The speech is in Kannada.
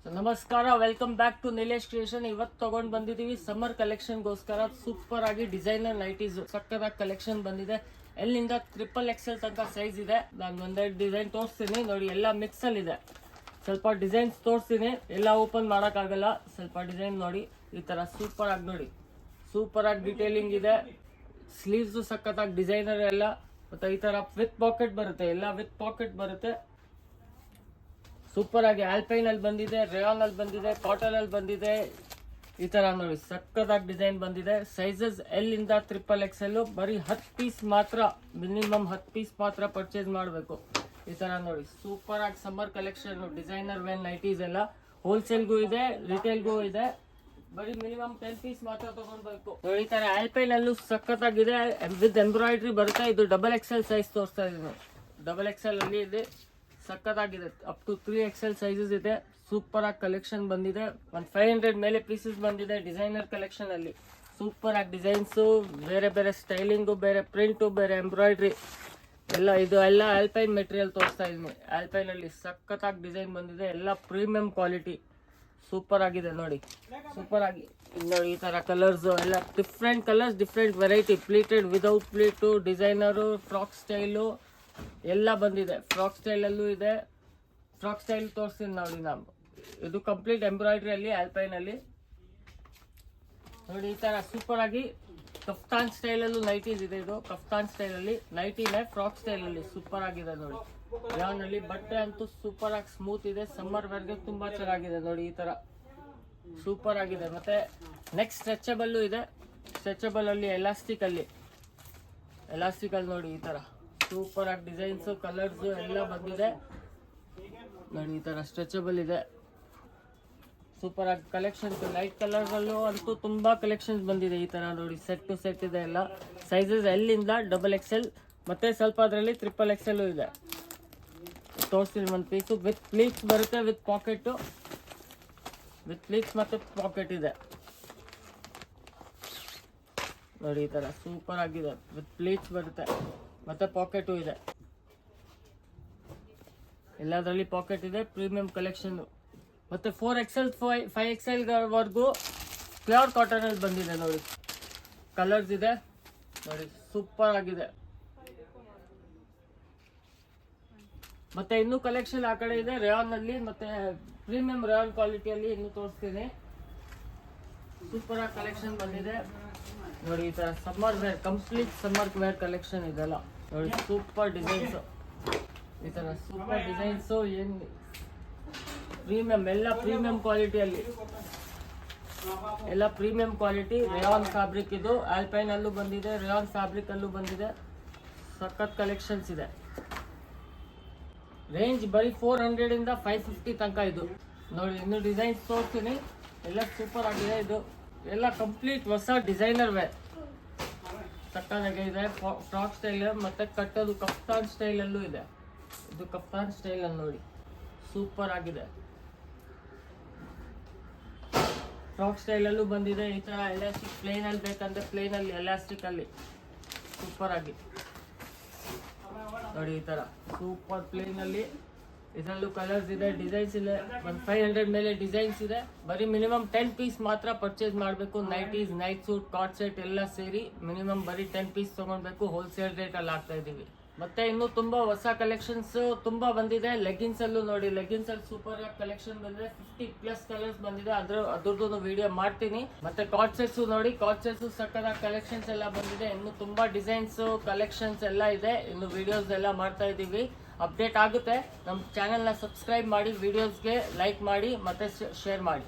ನಮಸ್ಕಾರ, welcome back to Nilesh creation. ಇವತ್ತು ತಗೊಂಡ್ ಬಂದಿದೀವಿ ಸಮ್ಮರ್ ಕಲೆಕ್ಷನ್ ಗೋಸ್ಕರ ಸೂಪರ್ ಆಗಿ ಡಿಸೈನರ್ ನೈಟೀಸ್ ಸಕ್ಕದಾಗಿ ಕಲೆಕ್ಷನ್ ಬಂದಿದೆ. ಎಲ್ಲಿಂದ XXL ತನಕ ಸೈಜ್ ಇದೆ. ನಾನು ಒಂದೆರಡು ಡಿಸೈನ್ ತೋರಿಸ್ತೀನಿ ನೋಡಿ. ಎಲ್ಲ ಮಿಕ್ಸ್ ಅಲ್ಲಿ ಇದೆ. ಸ್ವಲ್ಪ ಡಿಸೈನ್ಸ್ ತೋರಿಸ್ತೀನಿ, ಎಲ್ಲ ಓಪನ್ ಮಾಡೋಕ್ಕಾಗಲ್ಲ. ಸ್ವಲ್ಪ ಡಿಸೈನ್ ನೋಡಿ, ಈ ತರ ಸೂಪರ್ ಆಗಿ ನೋಡಿ, ಸೂಪರ್ ಆಗಿ ಡಿಟೇಲಿಂಗ್ ಇದೆ. ಸ್ಲೀವ್ಸ್ ಸಕ್ಕತ್ತಾಗಿ ಡಿಸೈನರ್ ಎಲ್ಲ. ಮತ್ತೆ ಈ ತರ ವಿತ್ ಪಾಕೆಟ್ ಬರುತ್ತೆ, ಎಲ್ಲ ವಿತ್ ಪಾಕೆಟ್ ಬರುತ್ತೆ. ಸೂಪರ್ ಆಗಿ ಆಲ್ಪೈನ್ ಅಲ್ಲಿ ಬಂದಿದೆ, ರೇಯಾನ್ ಅಲ್ಲಿ ಬಂದಿದೆ, ಕಾಟನ್ ಅಲ್ಲಿ ಬಂದಿದೆ. ಈ ತರ ನೋಡಿ ಸಕ್ಕತ್ತಾಗಿ ಡಿಸೈನ್ ಬಂದಿದೆ. ಸೈಜಸ್ ಎಲ್ ಇಂದ XXL. ಬರೀ 10 ಪೀಸ್ ಮಾತ್ರ, ಮಿನಿಮಮ್ 10 ಪೀಸ್ ಮಾತ್ರ ಪರ್ಚೇಸ್ ಮಾಡಬೇಕು. ಈ ತರ ನೋಡಿ ಸೂಪರ್ ಆಗಿ summer collection designer wear nighties ಎಲ್ಲ ಹೋಲ್ಸೇಲ್ಗೂ ಇದೆ, ರಿಟೇಲ್ಗೂ ಇದೆ. ಬರೀ ಮಿನಿಮಮ್ 10 ಪೀಸ್ ಮಾತ್ರ ತಗೊಳ್ಬೇಕು. ಈ ತರ ಆಲ್ಪೈನ್ ಅಲ್ಲೂ ಸಖತ್ತಾಗಿದೆ, ವಿತ್ ಎಂಬ್ರಾಯ್ಡ್ರಿ ಬರುತ್ತೆ. ಇದು XXL ಸೈಜ್ ತೋರಿಸ್ತಾ ಇದೀನಿ. XXL ಅಲ್ಲಿ ಇದೆ, ಸಕ್ಕತ್ತಾಗಿದೆ. ಅಪ್ ಟು 3XL ಸೈಜಸ್ ಇದೆ. ಸೂಪರ್ ಆಗಿ ಕಲೆಕ್ಷನ್ ಬಂದಿದೆ. 500 ಮೇಲೆ ಪೀಸಸ್ ಬಂದಿದೆ. ಡಿಸೈನರ್ ಕಲೆಕ್ಷನ್ ಅಲ್ಲಿ ಸೂಪರ್ ಆಗಿ ಡಿಸೈನ್ಸು, ಬೇರೆ ಬೇರೆ ಸ್ಟೈಲಿಂಗು, ಬೇರೆ ಪ್ರಿಂಟು, ಬೇರೆ ಎಂಬ್ರಾಯ್ಡ್ರಿ ಎಲ್ಲ. ಇದು ಎಲ್ಲ ಆಲ್ಪೈನ್ ಮೆಟೀರಿಯಲ್ ತೋರಿಸ್ತಾ ಇದೀನಿ. ಆಲ್ಪೈನ್ ಅಲ್ಲಿ ಸಖತ್ತಾಗಿ ಡಿಸೈನ್ ಬಂದಿದೆ. ಎಲ್ಲ ಪ್ರೀಮಿಯಂ ಕ್ವಾಲಿಟಿ, ಸೂಪರ್ ಆಗಿದೆ ನೋಡಿ. ಸೂಪರ್ ಆಗಿ ನೋಡಿ, ಈ ತರ ಕಲರ್ಸ್ ಎಲ್ಲ different colours, different variety. Pleated, without pleat, designer, frock style ಎಲ್ಲ ಬಂದಿದೆ. ಫ್ರಾಕ್ ಸ್ಟೈಲ್ ಅಲ್ಲೂ ಇದೆ. ಫ್ರಾಕ್ ಸ್ಟೈಲ್ ತೋರಿಸ್ತೀನಿ ನೋಡಿ ನಾವು. ಇದು ಕಂಪ್ಲೀಟ್ ಎಂಬ್ರಾಯ್ಡ್ರಿ ಅಲ್ಲಿ, ಆಲ್ಪೈನ್ ಅಲ್ಲಿ ನೋಡಿ. ಈ ತರ ಸೂಪರ್ ಆಗಿ ಕಫ್ತಾನ್ ಸ್ಟೈಲ್ ಅಲ್ಲೂ ನೈಟೀಸ್ ಇದೆ. ಇದು ಕಫ್ತಾನ್ ಸ್ಟೈಲ್ ಅಲ್ಲಿ ನೈಟಿನೇ, ಫ್ರಾಕ್ ಸ್ಟೈಲ್ ಅಲ್ಲಿ ಸೂಪರ್ ಆಗಿದೆ ನೋಡಿ. ಯಾನ್ ಅಲ್ಲಿ ಬಟ್ಟೆ ಅಂತೂ ಸೂಪರ್ ಆಗಿ ಸ್ಮೂತ್ ಇದೆ. ಸಮ್ಮರ್ ವೇರ್ಗೆ ತುಂಬಾ ಚೆನ್ನಾಗಿದೆ ನೋಡಿ. ಈ ತರ ಸೂಪರ್ ಆಗಿದೆ. ಮತ್ತೆ ನೆಕ್ಸ್ಟ್ ಸ್ಟ್ರೆಚಬಲ್ ಇದೆ. ಸ್ಟ್ರೆಚಬಲ್ ಅಲ್ಲಿ ಎಲಾಸ್ಟಿಕ್ ಅಲ್ಲಿ ನೋಡಿ. ಈ ತರ ಸೂಪರ್ ಆಗಿ ಡಿಸೈನ್ಸ್, ಕಲರ್ಸ್ ಎಲ್ಲ ಬಂದಿದೆ ನೋಡಿ. ಈ ತರ ಸ್ಟ್ರೆಚಬಲ್ ಇದೆ. ಸೂಪರ್ ಆಗಿ ಕಲೆಕ್ಷನ್ಸ್, ಲೈಟ್ ಕಲರ್ ಅಲ್ಲೂ ಅಂತೂ ತುಂಬಾ ಕಲೆಕ್ಷನ್ಸ್ ಬಂದಿದೆ. ಈ ತರ ನೋಡಿ, ಸೆಟ್ ಟು ಸೆಟ್ ಇದೆ ಎಲ್ಲ. ಸೈಜಸ್ ಎಲ್ಲಿಂದ XXL, ಮತ್ತೆ ಸ್ವಲ್ಪ ಅದರಲ್ಲಿ XXL ಇದೆ. ತೋರಿಸ್ತೀನಿ ಒಂದು ಪೀಸು. ವಿತ್ ಪ್ಲೀಟ್ಸ್ ಬರುತ್ತೆ, ವಿತ್ ಪಾಕೆಟ್, ವಿತ್ ಪ್ಲೀಟ್ಸ್ ಮತ್ತೆ ಪಾಕೆಟ್ ಇದೆ ನೋಡಿ. ಈ ತರ ಸೂಪರ್ ಆಗಿದೆ. ವಿತ್ ಪ್ಲೀಟ್ಸ್ ಬರುತ್ತೆ, ಮತ್ತೆ ಪಾಕೆಟು ಇದೆ. ಎಲ್ಲದರಲ್ಲಿ ಪಾಕೆಟ್ ಇದೆ. Premium collection. ಮತ್ತೆ 4XL 5XL ವರೆಗೂ ಪ್ಯೂರ್ ಕಾಟನ್ ಅಲ್ಲಿ ಬಂದಿದೆ ನೋಡಿ. ಕಲರ್ಸ್ ಇದೆ ನೋಡಿ, ಸೂಪರ್ ಆಗಿದೆ. ಮತ್ತೆ ಇನ್ನೂ ಕಲೆಕ್ಷನ್ ಆ ಕಡೆ ಇದೆ ರೇಯಾನ್ ಅಲ್ಲಿ. ಮತ್ತೆ ಪ್ರೀಮಿಯಂ ರೇಯಾನ್ ಕ್ವಾಲಿಟಿಯಲ್ಲಿ ಇನ್ನೂ ತೋರಿಸ್ತೀನಿ. ಸೂಪರ್ ಆಗಿ ಕಲೆಕ್ಷನ್ ಬಂದಿದೆ ನೋಡಿ. ಈ ತರ summer wear, complete summer wear collection ಇದೆಲ್ಲ ನೋಡಿ. ಸೂಪರ್ ಡಿಸೈನ್ಸ್, ಈ ತರ ಸೂಪರ್ ಡಿಸೈನ್ಸ್. ಏನ್ ಪ್ರೀಮಿಯಂ, ಎಲ್ಲ ಪ್ರೀಮಿಯಂ ಕ್ವಾಲಿಟಿಯಲ್ಲಿ, ಎಲ್ಲ ಪ್ರೀಮಿಯಂ ಕ್ವಾಲಿಟಿ. ರೇಯಾನ್ ಫ್ಯಾಬ್ರಿಕ್ ಇದು. ಆಲ್ಪೈನ್ ಅಲ್ಲೂ ಬಂದಿದೆ, ರೇಯಾನ್ ಫ್ಯಾಬ್ರಿಕ್ ಅಲ್ಲೂ ಬಂದಿದೆ. ಸಖತ್ ಕಲೆಕ್ಷನ್ಸ್ ಇದೆ. ರೇಂಜ್ ಬರೀ 400 ಇಂದ 550 ತನಕ ಇದು ನೋಡಿ. ಇನ್ನು ಡಿಸೈನ್ಸ್ ತೋರಿಸ್ತೀನಿ. ಎಲ್ಲ ಸೂಪರ್ ಆಗಿದೆ. ಇದು ಎಲ್ಲ ಕಂಪ್ಲೀಟ್ ಹೊಸ ಡಿಸೈನರ್ ವೇರ್, ಸಕ್ಕತ್ತಾಗಿ ಇದೆ. ಫ್ರಾಕ್ ಸ್ಟೈಲ್ ಮತ್ತೆ ಕಟ್ಟೋದು ಕಫ್ತಾನ್ ಸ್ಟೈಲ್ ಅಲ್ಲೂ ಇದೆ. ಇದು ಕಫ್ತಾನ್ ಸ್ಟೈಲ್ ಅಲ್ಲಿ ನೋಡಿ, ಸೂಪರ್ ಆಗಿದೆ. ಫ್ರಾಕ್ ಸ್ಟೈಲ್ ಅಲ್ಲೂ ಬಂದಿದೆ. ಈ ತರ ಎಲಾಸ್ಟಿಕ್ ಪ್ಲೇನ್ ಅಲ್ಲಿ ಬೇಕಂದ್ರೆ ಪ್ಲೇನ್ ಅಲ್ಲಿ, ಎಲಾಸ್ಟಿಕ್ ಅಲ್ಲಿ ಸೂಪರ್ ಆಗಿ ನೋಡಿ. ಈ ತರ ಸೂಪರ್ ಪ್ಲೇನ್ ಅಲ್ಲಿ, ಇದರಲ್ಲೂ ಕಲರ್ಸ್ ಇದೆ, ಡಿಸೈನ್ಸ್ ಇದೆ. 500 ಮೇಲೆ ಡಿಸೈನ್ಸ್ ಇದೆ. ಬರೀ ಮಿನಿಮಮ್ 10 ಪೀಸ್ ಮಾತ್ರ ಪರ್ಚೇಸ್ ಮಾಡಬೇಕು. ನೈಟೀಸ್, ನೈಟ್ ಸೂಟ್, ಕಾಟ್ ಸೆಟ್ ಎಲ್ಲ ಸೇರಿ ಮಿನಿಮಮ್ ಬರೀ 10 ಪೀಸ್ ತಗೊಳ್ಬೇಕು. ಹೋಲ್ಸೇಲ್ ರೇಟ್ ಅಲ್ಲಿ ಆಗ್ತಾ ಇದೀವಿ. ಮತ್ತೆ ಇನ್ನು ತುಂಬಾ ಹೊಸ ಕಲೆಕ್ಷನ್ಸ್ ತುಂಬಾ ಬಂದಿದೆ. ಲೆಗಿನ್ಸ್ ಅಲ್ಲೂ ನೋಡಿ, ಲೆಗಿನ್ಸ್ ಅಲ್ಲಿ ಸೂಪರ್ ಆಗಿ ಕಲೆಕ್ಷನ್ ಬಂದಿದೆ. 50+ ಕಲರ್ಸ್ ಬಂದಿದೆ. ಅದ್ರದ್ದು ವಿಡಿಯೋ ಮಾಡ್ತೀನಿ. ಮತ್ತೆ ಕಾಟ್ ಸೆಟ್ಸ್ ನೋಡಿ, ಕಾಟ್ ಸೆಟ್ಸ್ ಸಕ್ಕತ್ತಾಗಿ ಕಲೆಕ್ಷನ್ಸ್ ಎಲ್ಲ ಬಂದಿದೆ. ಇನ್ನು ತುಂಬಾ ಡಿಸೈನ್ಸ್, ಕಲೆಕ್ಷನ್ಸ್ ಎಲ್ಲ ಇದೆ. ಇನ್ನು ವಿಡಿಯೋಸ್ ಎಲ್ಲ ಮಾಡ್ತಾ ಇದೀವಿ, ಅಪ್ಡೇಟ್ ಆಗುತ್ತೆ. ನಮ್ಮ ಚಾನೆಲ್ನ ಸಬ್ಸ್ಕ್ರೈಬ್ ಮಾಡಿ, ವಿಡಿಯೋಸ್ಗೆ ಲೈಕ್ ಮಾಡಿ, ಮತ್ತೆ ಶೇರ್ ಮಾಡಿ.